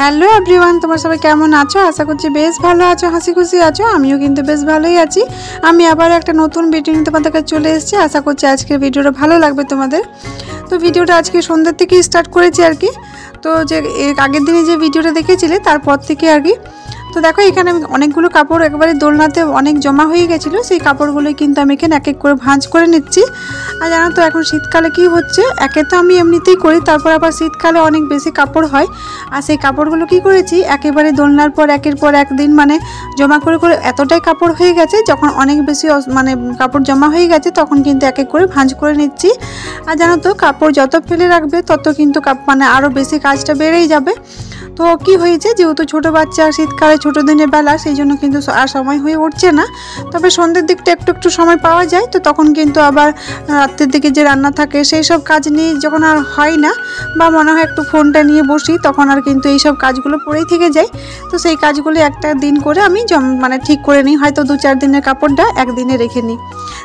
Hello everyone, তোমরা সবাই কেমন আছো? আশা করছি বেশ ভালো আছো, হাসি খুশি আছো। আমিও কিন্তু বেশ ভালোই আছি। আমি আবার একটা নতুন ভিডিও নিয়ে তোমাদের কাছে চলে এসেছি। আশা করছি আজকের ভিডিওটা ভালো লাগবে তোমাদের। তো ভিডিওটা আজকে সন্ধ্যার থেকে স্টার্ট করেছি আর কি। তো যে আগের দিনে যে ভিডিওটা দেখেছিলে তারপর থেকে আর কি। তো দেখো এখানে আমি অনেকগুলো কাপড় একেবারে দোলনাতে অনেক জমা হয়ে গেছিলো, সেই কাপড়গুলোই কিন্তু আমি এখানে এক এক করে ভাঁজ করে নিচ্ছি। আর জানো তো এখন শীতকালে কি হচ্ছে, একে তো আমি এমনিতেই করি, তারপর আবার শীতকালে অনেক বেশি কাপড় হয়। আর সেই কাপড়গুলো কি করেছি একেবারে দোলনার পর একের পর একদিন মানে জমা করে করে এতটাই কাপড় হয়ে গেছে, যখন অনেক বেশি মানে কাপড় জমা হয়ে গেছে তখন কিন্তু এক এক করে ভাঁজ করে নিচ্ছি। আর জানো তো কাপড় যত ফেলে রাখবে তত কিন্তু মানে আরও বেশি কাজটা বেড়েই যাবে। তো কি হয়েছে, যেহেতু ছোটো বাচ্চা শীতকালে ছোটো দিনের বেলা, সেই জন্য কিন্তু আর সময় হয়ে উঠছে না। তবে সন্ধ্যের দিকটা একটু একটু সময় পাওয়া যায়, তো তখন কিন্তু আবার রাত্রের দিকে যে রান্না থাকে সেই সব কাজ নিয়ে যখন আর হয় না, বা মনে হয় একটু ফোনটা নিয়ে বসি, তখন আর কিন্তু এইসব কাজগুলো পড়েই থেকে যায়। তো সেই কাজগুলো একটা দিন করে আমি মানে ঠিক করে নিই, হয়তো 2-4 দিনের কাপড়টা একদিনে রেখে নিই।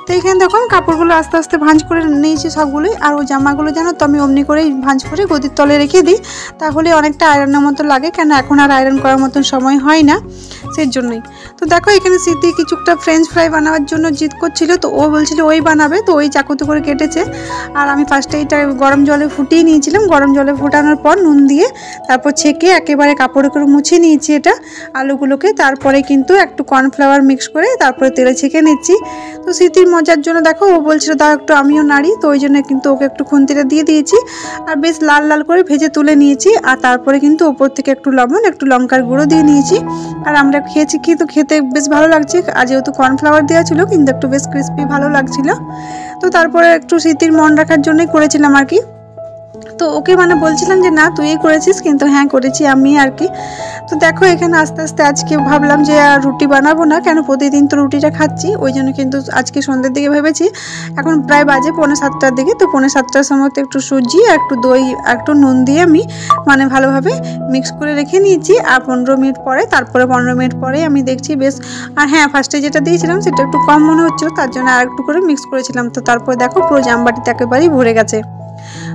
তো এইখানে দেখুন কাপড়গুলো আস্তে আস্তে ভাঁজ করে নিয়েছি সবগুলোই। আর ওই জামাগুলো জানো তো আমি অমনি করেই ভাঁজ করে গদির তলে রেখে দিই, তাহলে অনেকটা আয়রনের মতো লাগে, কেন এখন আর আয়রন করার মতন সময় হয় না, সেই জন্যই। তো দেখো এখানে স্মৃতি কিছুটা ফ্রেঞ্চ ফ্রাই বানাবার জন্য জিদ করছিল, তো ও বলছিল ওই বানাবে, তো ওই চাকুতে করে কেটেছে। আর আমি ফার্স্টে এটা গরম জলে ফুটিয়ে নিয়েছিলাম, গরম জলে ফোটানোর পর নুন দিয়ে তারপর ছেঁকে একেবারে কাপড়ে করে মুছে নিয়েছি এটা আলুগুলোকে। তারপরে কিন্তু একটু কর্নফ্লাওয়ার মিক্স করে তারপরে তেলে ছেঁকে নিচ্ছি। তো স্মৃতির মজার জন্য দেখো ও বলছিল দাও একটু আমিও নাড়ি, তো ওই জন্য কিন্তু ওকে একটু খুন্তিটা দিয়ে দিয়েছি আর বেশ লাল লাল করে ভেজে তুলে নিয়েছি। আর তারপরে কিন্তু ওপর থেকে একটু লবণ একটু লঙ্কার গুঁড়ো দিয়ে নিয়েছি। আর আমরা খেয়েছি, কিন্তু খেতে বেশ ভালো লাগছে, আর যেহেতু কর্নফ্লাওয়ার দেওয়া ছিল কিন্তু একটু বেশ ক্রিস্পি ভালো লাগছিল। তো তারপরে একটু স্মৃতির মন রাখার জন্যই করেছিলাম আর কি। তো ওকে মানে বলছিলাম যে না তুই করেছিস, কিন্তু হ্যাঁ করেছি আমি আর কি। তো দেখো এখানে আস্তে আস্তে আজকে ভাবলাম যে আর রুটি বানাবো না, কেন প্রতিদিন তো রুটিটা খাচ্ছি, ওই জন্য কিন্তু আজকে সন্ধ্যের দিকে ভেবেছি। এখন প্রায় বাজে 6:45টার দিকে, তো 6:45টার সময় একটু সুজি আর একটু দই আর একটু নুন দিয়ে আমি মানে ভালোভাবে মিক্স করে রেখে নিয়েছি। আর 15 মিনিট পরে, তারপরে 15 মিনিট পরে আমি দেখছি বেশ, আর হ্যাঁ ফার্স্টে যেটা দিয়েছিলাম সেটা একটু কম মনে হচ্ছিল, তার জন্য আর একটু করে মিক্স করেছিলাম। তো তারপরে দেখো পুরো জামবাটিতে একেবারেই ভরে গেছে।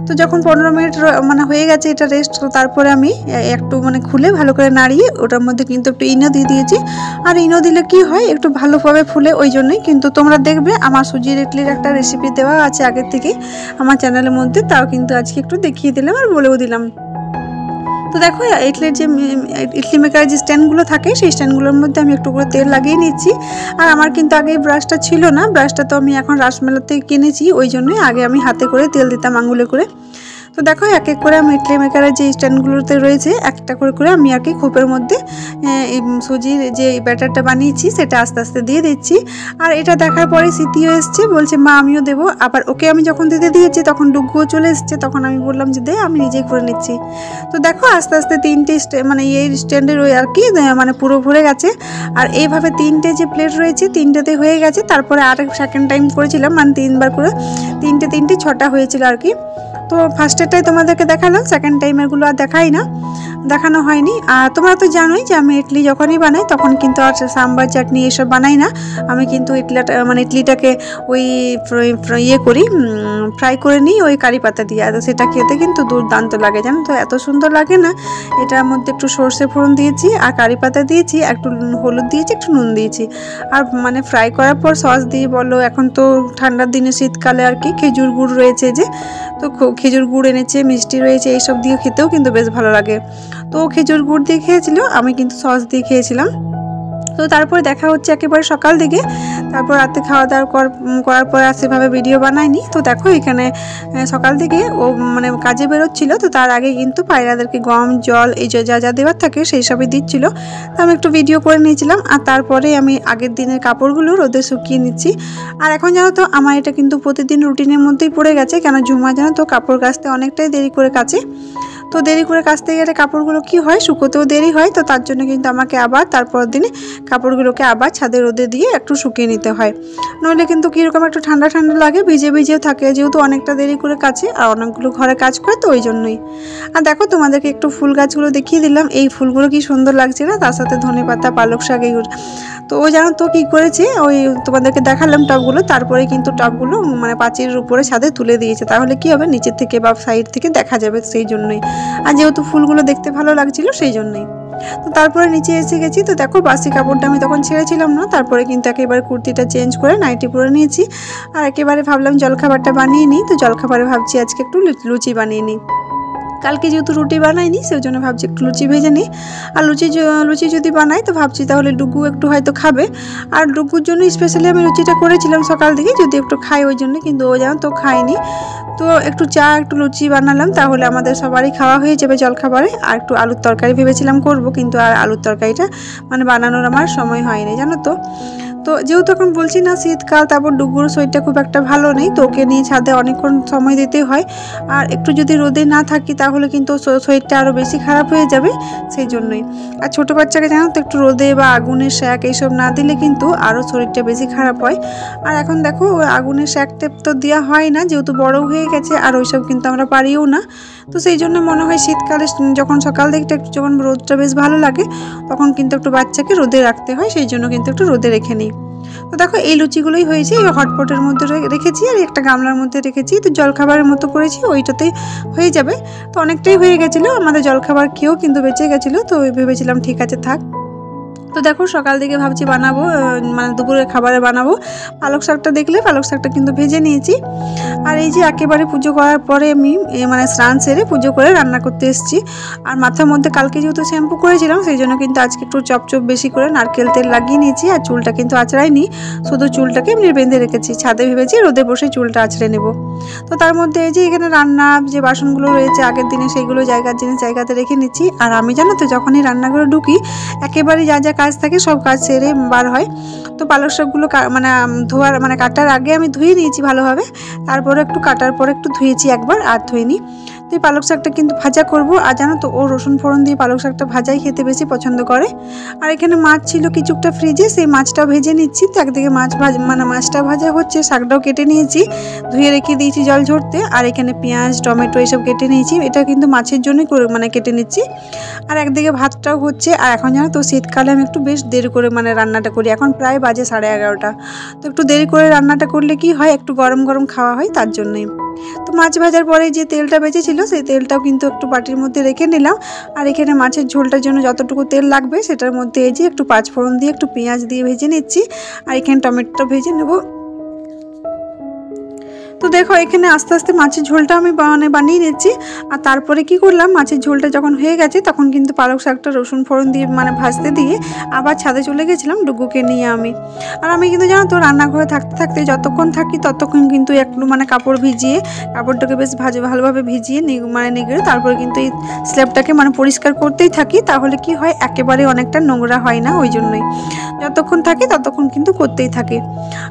তো যখন 15 মিনিট মানে হয়ে গেছে এটা রেস্ট, তারপরে আমি একটু মানে খুলে ভালো করে নাড়িয়ে ওটার মধ্যে কিন্তু একটু ইনো দিয়ে দিয়েছি। আর ইনো দিলে কি হয় একটু ভালোভাবে ফুলে, ওই জন্যই। কিন্তু তোমরা দেখবে আমার সুজির ইডলির একটা রেসিপি দেওয়া আছে আগের থেকেই আমার চ্যানেলের মধ্যে, তাও কিন্তু আজকে একটু দেখিয়ে দিলাম আর বলেও দিলাম। তো দেখো ইডলির যে ইডলি মেকারের যে স্ট্যান্ডগুলো থাকে সেই স্ট্যান্ডগুলোর মধ্যে আমি একটু করে তেল লাগিয়ে নিচ্ছি। আর আমার কিন্তু আগে এই ব্রাশটা ছিল না, ব্রাশটা তো আমি এখন রাসমেলা থেকে কিনেছি, ওই জন্যই আগে আমি হাতে করে তেল দিতাম আঙুলে করে। তো দেখো এক এক করে আমি ইডলি মেকারের যে স্ট্যান্ডগুলোতে রয়েছে একটা করে করে আমি আর কি খোপের মধ্যে সুজির যে ব্যাটারটা বানিয়েছি সেটা আস্তে আস্তে দিয়ে দিচ্ছি। আর এটা দেখার পরে স্মৃতিও এসছে, বলছে মা আমিও দেবো। আবার ওকে আমি যখন দিতে দিয়েছি তখন ডুগুও চলে এসছে, তখন আমি বললাম যে দে আমি নিজেই করে নিচ্ছি। তো দেখো আস্তে আস্তে 3টে মানে এই স্ট্যান্ডের ওই আর কি মানে পুরো ভরে গেছে। আর এইভাবে 3টে যে প্লেট রয়েছে 3টেতে হয়ে গেছে। তারপরে আর সেকেন্ড টাইম করেছিলাম, মানে 3বার করে 3টে 6টা হয়েছিল আর কি। তো ফার্স্টেরটাই তোমাদেরকে দেখালাম, সেকেন্ড টাইমেরগুলো আর দেখানো হয়নি। আর তোমরা তো জানোই যে আমি ইডলি যখনই বানাই তখন কিন্তু আর সাম্বার চাটনি এসব বানাই না, আমি কিন্তু ইডলিটাকে ওই ইয়ে করি, ফ্রাই করে নিই ওই কারি পাতা দিয়ে। আর সেটা খেতে কিন্তু দুর্দান্ত লাগে, জানো তো এত সুন্দর লাগে না। এটার মধ্যে একটু সর্ষে ফোড়ন দিয়েছি আর কারি পাতা দিয়েছি, একটু হলুদ দিয়েছি, একটু নুন দিয়েছি। আর মানে ফ্রাই করার পর সস দিয়ে বলো, এখন তো ঠান্ডার দিনে শীতকালে আর কি খেজুর গুড় রয়েছে যে, তো খেজুর গুড় এনেছে, মিষ্টি রয়েছে, এইসব দিয়ে খেতেও কিন্তু বেশ ভালো লাগে। তো খেজুর গুড় দিয়ে খেয়েছিল, আমি কিন্তু সস দিয়ে খেয়েছিলাম। তো তারপরে দেখা হচ্ছে একেবারে সকাল দিকে, তারপর রাতে খাওয়া দাওয়া করার পরে আর সেভাবে ভিডিও বানাইনি। তো দেখো এখানে সকাল থেকে ও মানে কাজে বেরোচ্ছিল, তো তার আগে কিন্তু পায়রাদেরকে গম জল এই যা যা দেওয়ার থাকে সেই সবই দিচ্ছিল, তো আমি একটু ভিডিও করে নিয়েছিলাম। আর তারপরে আমি আগের দিনের কাপড়গুলো রোদে শুকিয়ে নিচ্ছি। আর এখন জানো তো আমার এটা কিন্তু প্রতিদিন রুটিনের মধ্যেই পড়ে গেছে, কেন ঝুমা জানো তো কাপড় কাচতে অনেকটাই দেরি করে কাচে। তো দেরি করে কাচতে গেলে কাপড়গুলো কি হয় শুকোতেও দেরি হয়, তো তার জন্য কিন্তু আমাকে আবার তারপর দিনে কাপড়গুলোকে আবার ছাদে রোদে দিয়ে একটু শুকিয়ে নিতে হয়, নইলে কিন্তু কীরকম একটু ঠান্ডা ঠান্ডা লাগে, ভিজে ভিজেও থাকে, যেহেতু অনেকটা দেরি করে কাচে আর অনেকগুলো ঘরে কাজ করে, তো ওই জন্যই। আর দেখো তোমাদেরকে একটু ফুল গাছগুলো দেখিয়ে দিলাম, এই ফুলগুলো কি সুন্দর লাগছে না, তার সাথে ধনেপাতা পালক শাক এইগুলো। তো ও জানো তো কী করেছে, ওই তোমাদেরকে দেখালাম টবগুলো, তারপরে কিন্তু টবগুলো মানে পাঁচিলের উপরে ছাদে তুলে দিয়েছে, তাহলে কি হবে নিচের থেকে বা সাইড থেকে দেখা যাবে, সেই জন্যই। আর যেহেতু ফুলগুলো দেখতে ভালো লাগছিল সেই জন্যই। তো তারপরে নিচে এসে গেছি। তো দেখো বাসি কাপড়টা আমি তখন ছেড়েছিলাম না, তারপরে কিন্তু একেবারে কুর্তিটা চেঞ্জ করে নাইটি পরে নিয়েছি। আর একেবারে ভাবলাম জলখাবারটা বানিয়ে নিই। তো জলখাবারে ভাবছি আজকে একটু লুচি বানিয়ে নিই। কালকে যেহেতু রুটি বানাইনি সেই জন্য ভাবছি একটু লুচি ভেজে নিই। আর লুচি যদি বানাই তো ভাবছি তাহলে ডুগু একটু হয়তো খাবে। আর ডুগুর জন্য স্পেশালি আমি লুচিটা করেছিলাম সকাল দিকে, যদি একটু খাই ওই জন্য, কিন্তু ও জানো তো খায়নি। তো একটু চা একটু লুচি বানালাম, তাহলে আমাদের সবারই খাওয়া হয়ে যাবে জলখাবারে। আর একটু আলুর তরকারি ভেবেছিলাম করব, কিন্তু আর আলুর তরকারিটা মানে বানানোর আমার সময় হয়নি জানো তো। তো যেহেতু এখন বলছি না শীতকাল, তারপর ডুগুর শরীরটা খুব একটা ভালো নেই, তো ওকে নিয়ে ছাদে অনেকক্ষণ সময় দিতে হয়। আর একটু যদি রোদে না থাকি তাহলে কিন্তু শরীরটা আরও বেশি খারাপ হয়ে যাবে, সেই জন্যই। আর ছোটো বাচ্চাকে জানো তো একটু রোদে বা আগুনের শ্যাক এইসব না দিলে কিন্তু আরও শরীরটা বেশি খারাপ হয়। আর এখন দেখো আগুনের শ্যাক টেপ তো দেওয়া হয় না, যেহেতু বড় হয়ে গেছে, আর ওইসব কিন্তু আমরা পারিও না। তো সেই জন্য মনে হয় শীতকালে যখন সকাল দিকটা একটু যখন রোদটা বেশ ভালো লাগে তখন কিন্তু একটু বাচ্চাকে রোদে রাখতে হয়, সেই জন্য কিন্তু একটু রোদে রেখে নিই। তো দেখো এই লুচিগুলোই হয়েছে, এই হটপটের মধ্যে রেখেছি আর একটা গামলার মধ্যে রেখেছি। তো জলখাবারের মতো করেছি, ওইটাতেই হয়ে যাবে। তো অনেকটাই হয়ে গেছিলো, আমাদের জলখাবার খেয়েও কিন্তু বেঁচে গেছিলো, তো ভেবেছিলাম ঠিক আছে থাক। তো দেখো সকাল দিকে ভাবছি বানাবো মানে দুপুরের খাবারে বানাবো পালক শাকটা, দেখলে পালক শাকটা কিন্তু ভেজে নিয়েছি। আর এই যে একেবারে পুজো করার পরে আমি মানে স্নান সেরে পুজো করে রান্না করতে এসেছি। আর মাথার মধ্যে কালকে যেহেতু শ্যাম্পু করেছিলাম সেই জন্য কিন্তু আজকে একটু চপচপ বেশি করে নারকেল তেল লাগিয়ে নিয়েছি। আর চুলটা কিন্তু আঁচড়াইনি, শুধু চুলটাকে এমনি বেঁধে রেখেছি, ছাদে ভেবেছি রোদে বসে চুলটা আঁচড়ে নেব। তো তার মধ্যে এই যে এখানে রান্না যে বাসনগুলো রয়েছে আগের দিনে সেইগুলো জায়গার জিনিস জায়গাতে রেখে নিচ্ছি। আর আমি জানো তো যখনই রান্নাঘরে ঢুকি একেবারে যা যা কাজ থাকে সব কাজ সেরে বার হয়। তো পালক শাকগুলো মানে ধোয়ার মানে কাটার আগে আমি ধুয়ে নিয়েছি ভালোভাবে, তারপরে একটু কাটার পরে একটু ধুয়েছি একবার, আর ধুইনি। তো এই পালক শাকটা কিন্তু ভাজা করব। আর জানো তো ও রসুন ফোড়ন দিয়ে পালক শাকটা ভাজাই খেতে বেশি পছন্দ করে। আর এখানে মাছ ছিল কিছুটা ফ্রিজে, সেই মাছটাও ভেজে নিচ্ছি। তো একদিকে মাছটা ভাজা হচ্ছে, শাকটাও কেটে নিয়েছি, ধুয়ে রেখে দিয়েছি জল ঝরতে। আর এখানে পেঁয়াজ টমেটো এসব কেটে নিয়েছি, এটা কিন্তু মাছের জন্যই করে মানে কেটে নিচ্ছি। আর একদিকে ভাতটাও হচ্ছে। আর এখন জানো তো শীতকালে আমি একটু বেশ দেরি করে মানে রান্নাটা করি, এখন প্রায় বাজে 11:30। তো একটু দেরি করে রান্নাটা করলে কি হয়, একটু গরম গরম খাওয়া হয়, তার জন্যই। তো মাছ ভাজার পরে যে তেলটা বেঁচেছিল সেই তেলটাও কিন্তু একটু বাটির মধ্যে রেখে নিলাম। আর এখানে মাছের ঝোলটার জন্য যতটুকু তেল লাগবে সেটার মধ্যে এই যে একটু পাঁচফোড়ন দিয়ে একটু পেঁয়াজ দিয়ে ভেজে নিচ্ছি। আর এখানে টমেটোটা ভেজে নেব। তো দেখো এখানে আস্তে আস্তে মাছের ঝোলটা আমি বানিয়ে নিচ্ছি। আর তারপরে কি করলাম, মাছের ঝোলটা যখন হয়ে গেছে তখন কিন্তু পালক শাকটা রসুন ফোড়ন দিয়ে মানে ভাজতে দিয়ে আবার ছাদে চলে গেছিলাম ডুগুকে নিয়ে আমি। আর আমি কিন্তু জানো তো রান্নাঘরে থাকতে থাকতে যতক্ষণ থাকি ততক্ষণ কিন্তু একটু মানে কাপড় ভিজিয়ে কাপড়টাকে বেশ ভালোভাবে ভিজিয়ে মানে নিগড়ে তারপরে কিন্তু এই স্ল্যাবটাকে মানে পরিষ্কার করতেই থাকি, তাহলে কি হয় একেবারে অনেকটা নোংরা হয় না, ওই জন্যই যতক্ষণ থাকি ততক্ষণ কিন্তু করতেই থাকে।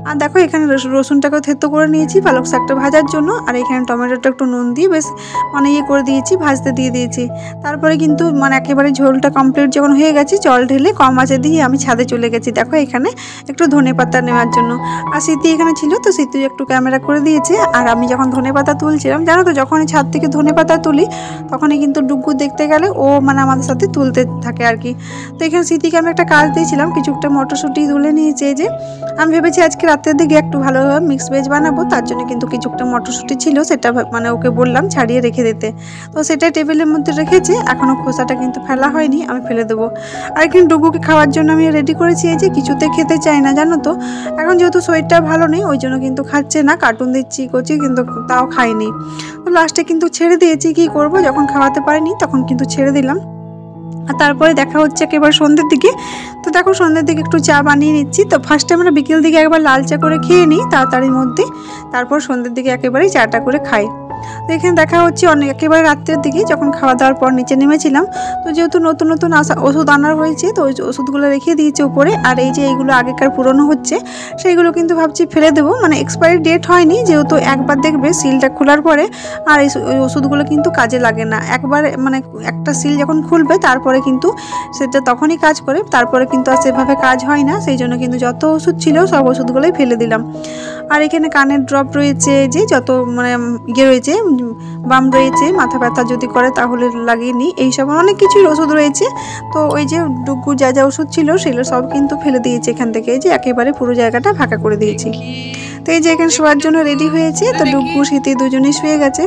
আর দেখো এখানে রসুনটাকেও থেতো করে নিয়েছি পালক শাকটা ভাজার জন্য। আর এখানে টমেটোটা একটু নুন দিয়ে বেশ মানে করে দিয়েছি, ভাজতে দিয়ে দিয়েছি। তারপরে কিন্তু মানে একেবারে ঝোলটা কমপ্লিট যখন হয়ে গেছে জল ঢেলে কম আঁচে দিয়ে আমি ছাদে চলে গেছি। দেখো এখানে একটু ধনেপাতা নেওয়ার জন্য। আর স্মৃতি এখানে ছিল, তো স্মৃতি একটু ক্যামেরা করে দিয়েছে। আর আমি যখন ধনেপাতা তুলছিলাম জানো তো, যখনই ছাদ থেকে ধনেপাতা তুলি তখনই কিন্তু ডুগু দেখতে গেলে ও মানে আমাদের সাথে তুলতে থাকে আর কি। তো এখানে স্মৃতিকে আমি একটা কাজ দিয়েছিলাম, কিছুটা মটরশুঁটি তুলে নিয়েছে। যে আমি ভেবেছি আজকে রাতের দিকে একটু ভালোভাবে মিক্স ভেজ বানাবো, তার জন্য কিন্তু কিছুটা মটরশুঁটি ছিল, সেটা মানে ওকে বললাম ছাড়িয়ে রেখে দিতে। তো সেটা টেবিলের মধ্যে রেখেছে, এখনও খোসাটা কিন্তু ফেলা হয়নি, আমি ফেলে দেবো। আর এখানে ডুগুকে খাওয়ার জন্য আমি রেডি করেছি। এই যে কিছুতে খেতে চায় না জানো তো, এখন যেহেতু শরীরটা ভালো নেই ওই জন্য কিন্তু খাচ্ছে না, কার্টুন দিচ্ছি করছি কিন্তু তাও খায়নি। তো লাস্টে কিন্তু ছেড়ে দিয়েছি, কি করব, যখন খাওয়াতে পারিনি তখন কিন্তু ছেড়ে দিলাম। আর তারপরে দেখা হচ্ছে একেবারে সন্ধ্যের দিকে। তো দেখো সন্ধ্যের দিকে একটু চা বানিয়ে নিচ্ছি। তো ফার্স্টে আমরা বিকেল দিকে একবার লাল চা করে খেয়ে নিই তাড়াতাড়ির মধ্যে, তারপর সন্ধ্যের দিকে একেবারেই চাটা করে খাই। তো এখানে দেখা হচ্ছে অনেক একেবারে রাত্রের দিকে যখন খাওয়া দাওয়ার পর নিচে নেমেছিলাম। তো যেহেতু নতুন নতুন ওষুধ আনার হয়েছে তো ওই ওষুধগুলো রেখে দিয়েছে উপরে। আর এই যে এইগুলো আগেকার পুরনো হচ্ছে সেইগুলো কিন্তু ভাবছি ফেলে দেবো, মানে এক্সপায়ারি ডেট হয়নি, যেহেতু একবার দেখবে সিলটা খোলার পরে আর ওই ওষুধগুলো কিন্তু কাজে লাগে না। একবার মানে একটা সিল যখন খুলবে তারপরে কিন্তু সেটা তখনই কাজ করে, তারপরে কিন্তু আর সেভাবে কাজ হয় না। সেই জন্য কিন্তু যত ওষুধ ছিল সব ওষুধগুলোই ফেলে দিলাম। আর এখানে কানের ড্রপ রয়েছে, যে যত মানে ইয়ে রয়েছে, বাম রয়েছে, মাথা ব্যথা যদি করে তাহলে লাগিয়ে নিই, এইসব অনেক কিছুই ওষুধ রয়েছে। তো ওই যে ডুগু যা যা ওষুধ ছিল সেগুলো সব কিন্তু ফেলে দিয়েছে এখান থেকে, যে একেবারে পুরো জায়গাটা ফাঁকা করে দিয়েছি। তো এই যে এখানে শোয়ার জন্য রেডি হয়েছে, তো ডুগু শীতে দুজনেই শুয়ে গেছে।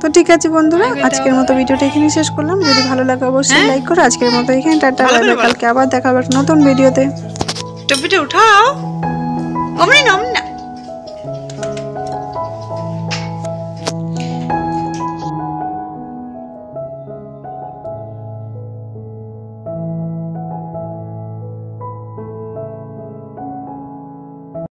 তো ঠিক আছে বন্ধুরা, আজকের মতো ভিডিওটা এখানে শেষ করলাম। যদি ভালো লাগে অবশ্যই লাইক করো। আজকের মতো এখানে টাটা, কালকে আবার দেখা হবে নতুন ভিডিওতে। টপিটা উঠাও।